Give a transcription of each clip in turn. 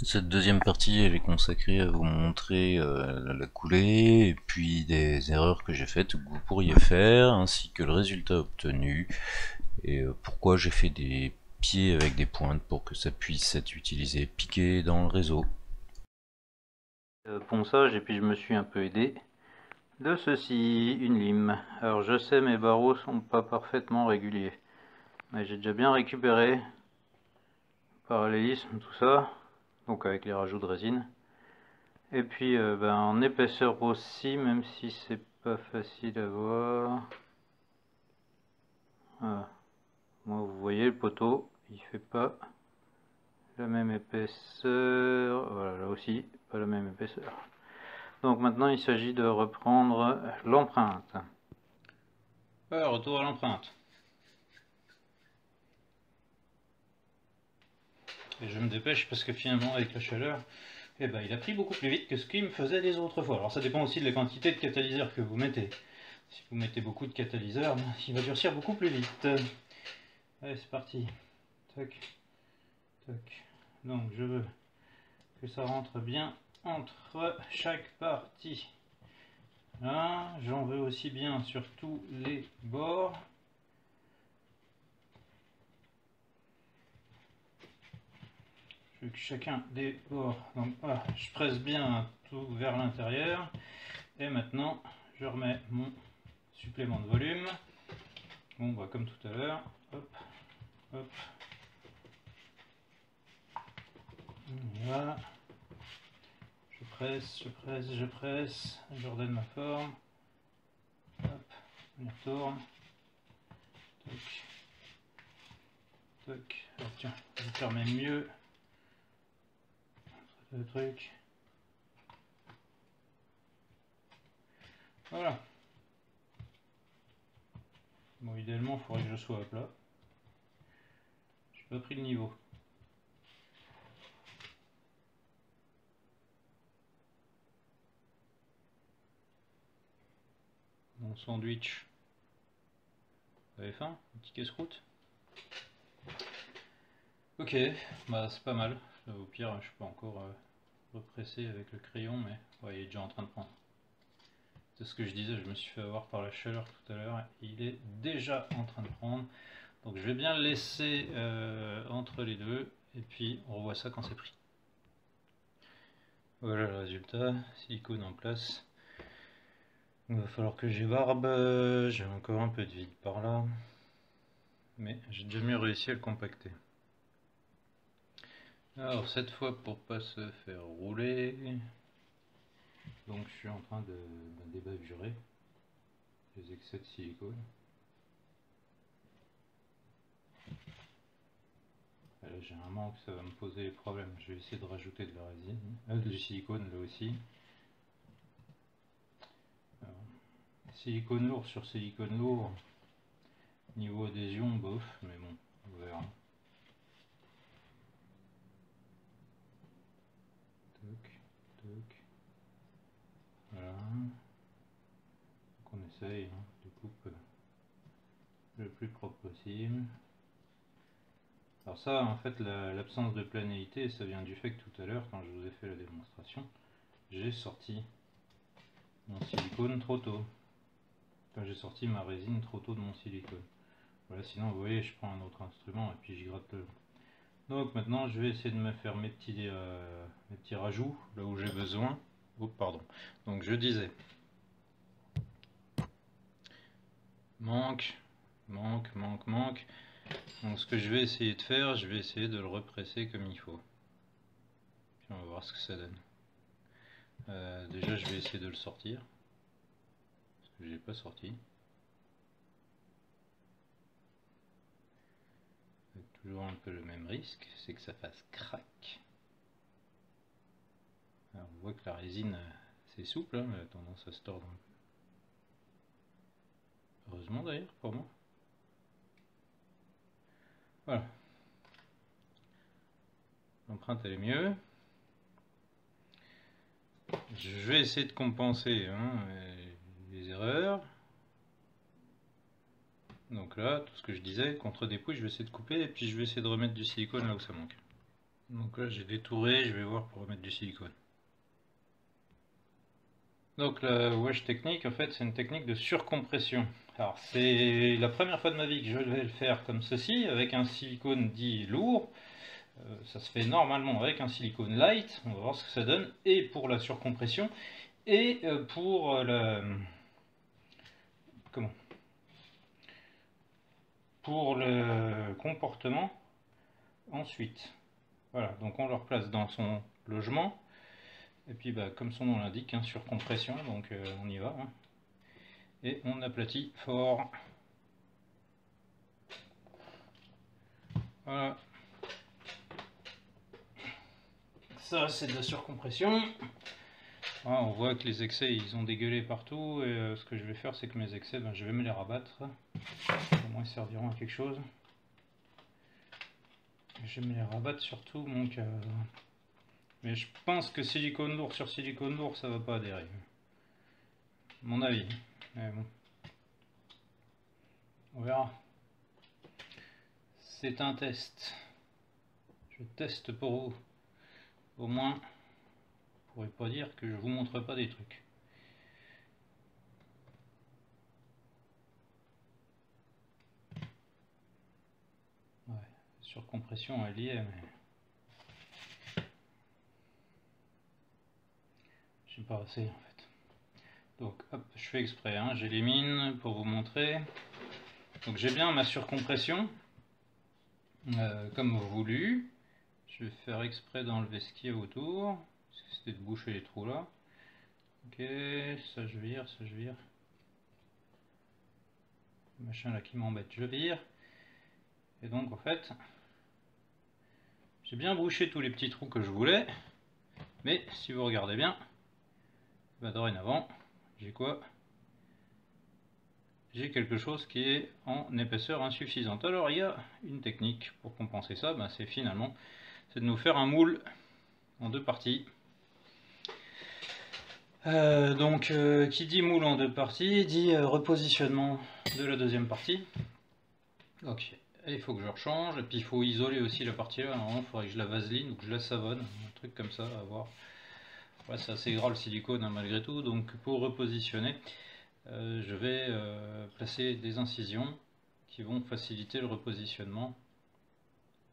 Cette deuxième partie, elle est consacrée à vous montrer la coulée, et puis des erreurs que j'ai faites ou que vous pourriez faire, ainsi que le résultat obtenu, et pourquoi j'ai fait des pieds avec des pointes pour que ça puisse être utilisé piqué dans le réseau. Ponçage, et puis je me suis un peu aidé de ceci, une lime. Alors je sais, mes barreaux sont pas parfaitement réguliers, mais j'ai déjà bien récupéré parallélisme, tout ça, donc avec les rajouts de résine. Et puis en épaisseur aussi, même si c'est pas facile à voir. Voilà. Moi, vous voyez le poteau, il fait pas la même épaisseur. Voilà, là aussi, pas la même épaisseur. Donc maintenant, il s'agit de reprendre l'empreinte. Alors, retour à l'empreinte. Et je me dépêche parce que finalement, avec la chaleur, eh ben, il a pris beaucoup plus vite que ce qu'il me faisait les autres fois. Alors ça dépend aussi de la quantité de catalyseur que vous mettez. Si vous mettez beaucoup de catalyseur, il va durcir beaucoup plus vite. Allez, c'est parti. Tac, tac. Donc je veux que ça rentre bien entre chaque partie. Là, j'en veux aussi bien sur tous les bords. Je veux que chacun des bords, donc voilà, je presse bien tout vers l'intérieur. Et maintenant, je remets mon supplément de volume. Bon, bah, comme tout à l'heure, hop, hop. Voilà. Je presse, je presse, je presse. Je redonne ma forme. Hop, on y retourne. Toc. Toc. Ah, tiens, je permets mieux le truc. Voilà. Bon, idéalement, il faudrait que je sois à plat. Je n'ai pas pris le niveau. Mon sandwich. Vous avez faim? Un petit casse-croûte? Ok, bah c'est pas mal. Au pire, je peux encore represser avec le crayon, mais ouais, il est déjà en train de prendre. C'est ce que je disais, je me suis fait avoir par la chaleur tout à l'heure. Il est déjà en train de prendre. Donc je vais bien le laisser entre les deux, et puis on revoit ça quand c'est pris. Voilà le résultat, silicone en place. Il va falloir que j'ébarbe, j'ai encore un peu de vide par là, mais j'ai déjà mieux réussi à le compacter. Alors cette fois, pour pas se faire rouler, donc je suis en train de débaturer les excès de silicone. Là j'ai un manque, ça va me poser des problèmes. Je vais essayer de rajouter de la résine, du silicone là aussi. Alors, silicone lourd sur silicone lourd, niveau adhésion, bof, mais bon, on verra. Toc, toc. Voilà. Donc on essaye de couper le plus propre possible. Alors ça, en fait, l'absence de planéité, ça vient du fait que tout à l'heure, quand je vous ai fait la démonstration, j'ai sorti mon silicone trop tôt. Enfin, j'ai sorti ma résine trop tôt de mon silicone. Voilà, sinon, vous voyez, je prends un autre instrument et puis j'y gratte le... Donc maintenant, je vais essayer de me faire mes petits rajouts, là où j'ai besoin. Oh, pardon. Donc je disais, manque, manque, manque, manque. Donc ce que je vais essayer de faire, je vais essayer de le represser comme il faut. Puis on va voir ce que ça donne. Déjà je vais essayer de le sortir. Parce que je l'ai pas sorti. Avec toujours un peu le même risque, c'est que ça fasse crack. Alors on voit que la résine c'est souple, hein, mais elle a tendance à se tordre un peu. Heureusement d'ailleurs pour moi. Voilà. L'empreinte elle est mieux. Je vais essayer de compenser les erreurs. Donc là, tout ce que je disais, contre dépouille, je vais essayer de couper et puis je vais essayer de remettre du silicone là où ça manque. Donc là j'ai détouré, je vais voir pour remettre du silicone. Donc la wash technique, en fait, c'est une technique de surcompression. Alors c'est la première fois de ma vie que je vais le faire comme ceci, avec un silicone dit lourd. Ça se fait normalement avec un silicone light, on va voir ce que ça donne, et pour la surcompression, et pour comment pour le comportement ensuite. Voilà, donc on le replace dans son logement, et puis bah, comme son nom l'indique, hein, surcompression, donc on y va. Hein. Et on aplatit fort. Voilà. Ça c'est de la surcompression. Voilà, on voit que les excès ils ont dégueulé partout, et ce que je vais faire c'est que mes excès, ben, je vais me les rabattre. Au moins ils serviront à quelque chose. Je vais me les rabattre surtout, donc mais je pense que silicone lourd sur silicone lourd ça va pas adhérer. Mon avis. Mais bon. On verra. C'est un test. Je teste pour vous. Au moins, vous ne pourrez pas dire que je vous montre pas des trucs. Ouais, surcompression elle y est, mais j'ai pas assez en fait. Donc hop, je fais exprès, hein, j'élimine pour vous montrer. Donc j'ai bien ma surcompression, comme voulu. Je vais faire exprès d'enlever ce qu'il y a autour, parce que c'était de boucher les trous là. Ok, ça je vire, ça je vire. Le machin là qui m'embête, je vire. Et donc en fait, j'ai bien bouché tous les petits trous que je voulais. Mais si vous regardez bien, bah dorénavant, j'ai quoi? J'ai quelque chose qui est en épaisseur insuffisante. Alors il y a une technique pour compenser ça, bah, c'est finalement de nous faire un moule en deux parties. Qui dit moule en deux parties dit repositionnement de la deuxième partie. Ok, et il faut que je rechange, et puis il faut isoler aussi la partie là. Normalement il faudrait que je la vaseline ou que je la savonne, un truc comme ça à voir. Ouais, c'est assez gras le silicone hein, malgré tout, donc pour repositionner, je vais placer des incisions qui vont faciliter le repositionnement.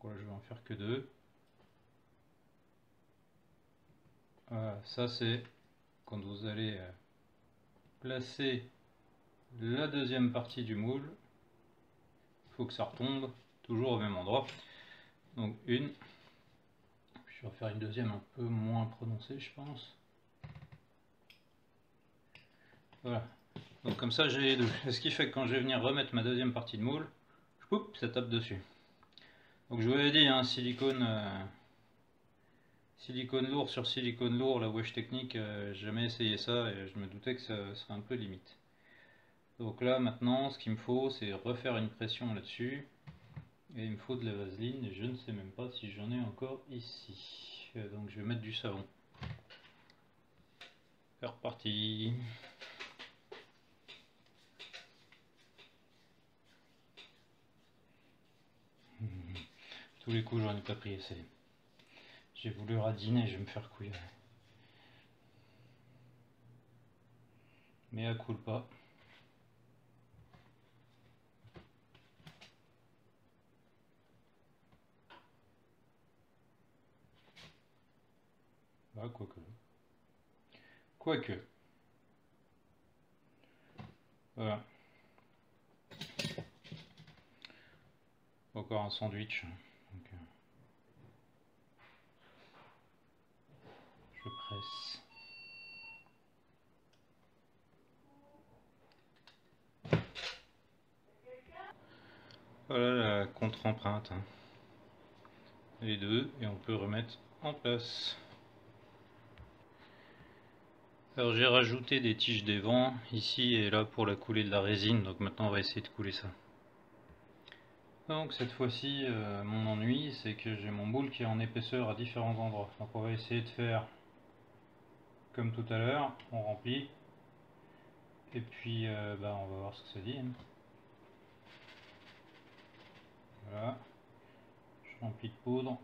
Voilà, je vais en faire que deux. Voilà, ça c'est quand vous allez placer la deuxième partie du moule. Il faut que ça retombe toujours au même endroit. Donc une. Je vais faire une deuxième un peu moins prononcée, je pense. Voilà. Donc comme ça j'ai les deux. Ce qui fait que quand je vais venir remettre ma deuxième partie de moule, ça tape dessus. Donc je vous l'ai dit, hein, silicone lourd sur silicone lourd, la wash technique, j'ai jamais essayé ça et je me doutais que ça serait un peu limite. Donc là maintenant ce qu'il me faut c'est refaire une pression là-dessus et il me faut de la vaseline et je ne sais même pas si j'en ai encore ici. Donc je vais mettre du savon. C'est reparti. Tous les coups j'en ai pas pris assez. J'ai voulu radiner, je vais me faire couiller. Mais à coup pas. Ah, quoique. Quoique. Voilà. Encore un sandwich. Donc, je presse. Voilà la contre-empreinte. Hein. Les deux, et on peut remettre en place. Alors j'ai rajouté des tiges d'évent ici et là pour la coulée de la résine, donc maintenant on va essayer de couler ça. Donc cette fois-ci, mon ennui c'est que j'ai mon boule qui est en épaisseur à différents endroits. Donc on va essayer de faire comme tout à l'heure, on remplit, et puis on va voir ce que ça dit. Hein. Voilà, je remplis de poudre.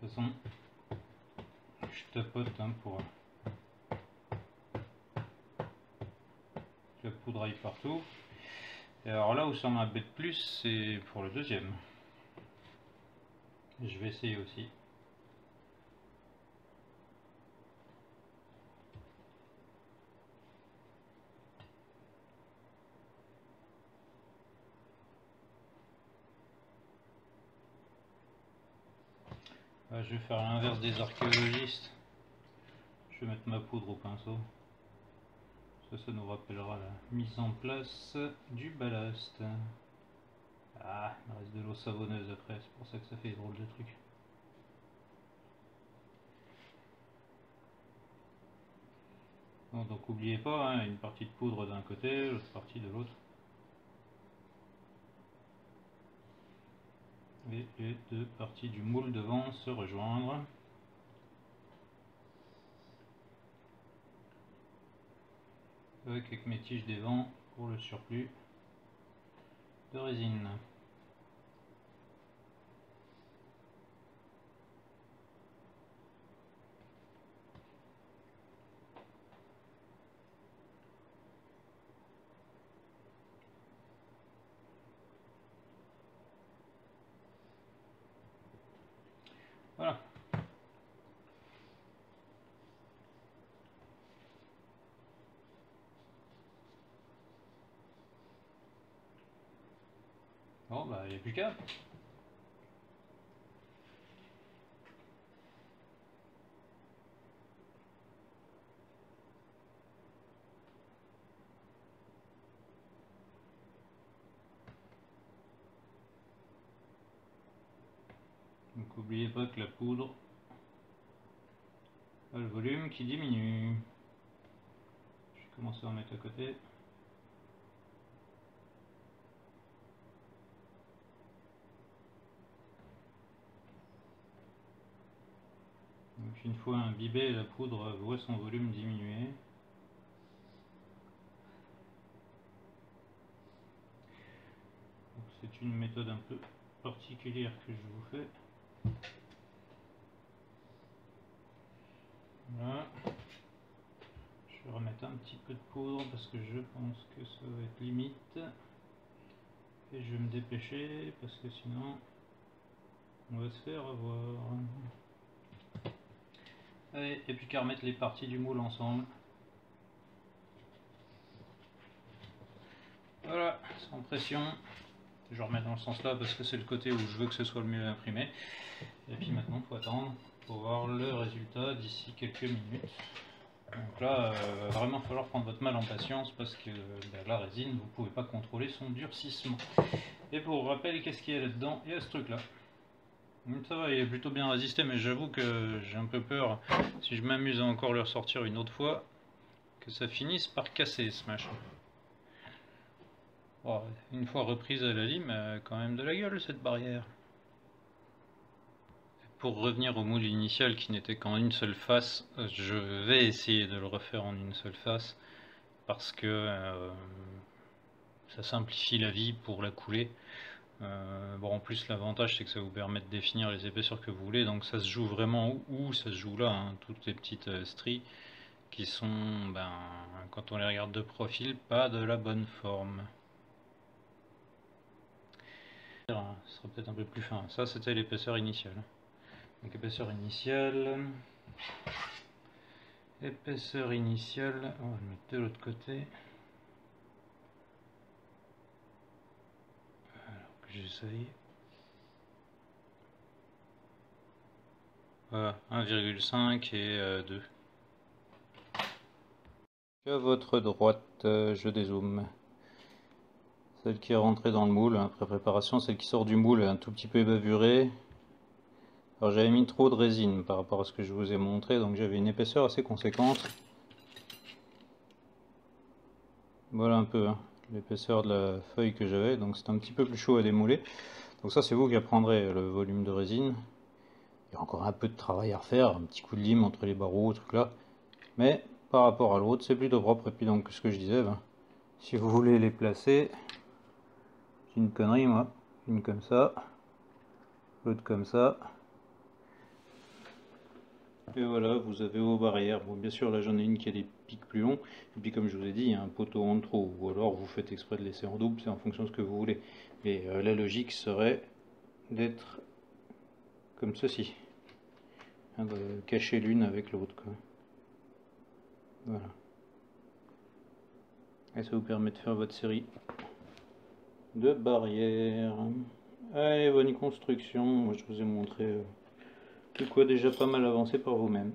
toute façon, je tapote hein, pour que la poudre aille partout. Et alors là où ça m'embête plus, c'est pour le deuxième. Je vais essayer aussi. Je vais faire l'inverse des archéologistes. Je vais mettre ma poudre au pinceau. Ça nous rappellera la mise en place du ballast. Ah, il reste de l'eau savonneuse après, c'est pour ça que ça fait drôle de truc. Bon, donc n'oubliez pas, hein, une partie de poudre d'un côté, l'autre partie de l'autre. Et les deux parties du moule devant se rejoindre. Avec mes tiges des vents pour le surplus de résine. Voilà. Bon bah il n'y a plus qu'à. Donc n'oubliez pas que la poudre a le volume qui diminue. Je vais commencer à en mettre à côté. Donc une fois imbibée, la poudre voit son volume diminuer. C'est une méthode un peu particulière que je vous fais. Voilà. Je vais remettre un petit peu de poudre parce que je pense que ça va être limite. Et je vais me dépêcher parce que sinon on va se faire avoir. Allez, et puis qu'à remettre les parties du moule ensemble. Voilà, sans pression. Je remets dans le sens là parce que c'est le côté où je veux que ce soit le mieux imprimé. Et puis maintenant il faut attendre pour voir le résultat d'ici quelques minutes. Donc là, vraiment il va falloir prendre votre mal en patience parce que la résine, vous ne pouvez pas contrôler son durcissement. Et pour rappel, qu'est-ce qu'il y a là-dedans? Il y a ce truc là. Ça va, il est plutôt bien résisté, mais j'avoue que j'ai un peu peur, si je m'amuse à encore le ressortir une autre fois, que ça finisse par casser ce machin. Oh, une fois reprise à la lime, quand même de la gueule cette barrière. Pour revenir au moule initial qui n'était qu'en une seule face, je vais essayer de le refaire en une seule face, parce que ça simplifie la vie pour la couler. Bon, en plus l'avantage c'est que ça vous permet de définir les épaisseurs que vous voulez, donc ça se joue vraiment où ça se joue là, hein, toutes les petites stries qui sont, quand on les regarde de profil, pas de la bonne forme. Ce sera peut-être un peu plus fin. Ça c'était l'épaisseur initiale. Donc épaisseur initiale, on va le mettre de l'autre côté. Alors que j'essaye. Voilà, 1,5 et 2. À votre droite, je dézoome. Celle qui est rentrée dans le moule, après préparation, celle qui sort du moule est un tout petit peu bavurée. Alors j'avais mis trop de résine par rapport à ce que je vous ai montré, donc j'avais une épaisseur assez conséquente. Voilà un peu l'épaisseur de la feuille que j'avais, donc c'est un petit peu plus chaud à démouler. Donc ça c'est vous qui apprendrez le volume de résine. Il y a encore un peu de travail à refaire, un petit coup de lime entre les barreaux, truc là. Mais par rapport à l'autre, c'est plutôt propre. Et puis donc ce que je disais, si vous voulez les placer, c'est une connerie moi, une comme ça, l'autre comme ça. Et voilà, vous avez vos barrières. Bon, bien sûr, là j'en ai une qui a des pics plus longs. Et puis comme je vous ai dit, il y a un poteau en trop. Ou alors vous faites exprès de laisser en double, c'est en fonction de ce que vous voulez. Mais la logique serait d'être comme ceci. Hein, de cacher l'une avec l'autre, quoi. Voilà. Et ça vous permet de faire votre série de barrières. Allez, bonne construction. Moi je vous ai montré de quoi déjà pas mal avancé par vous-même.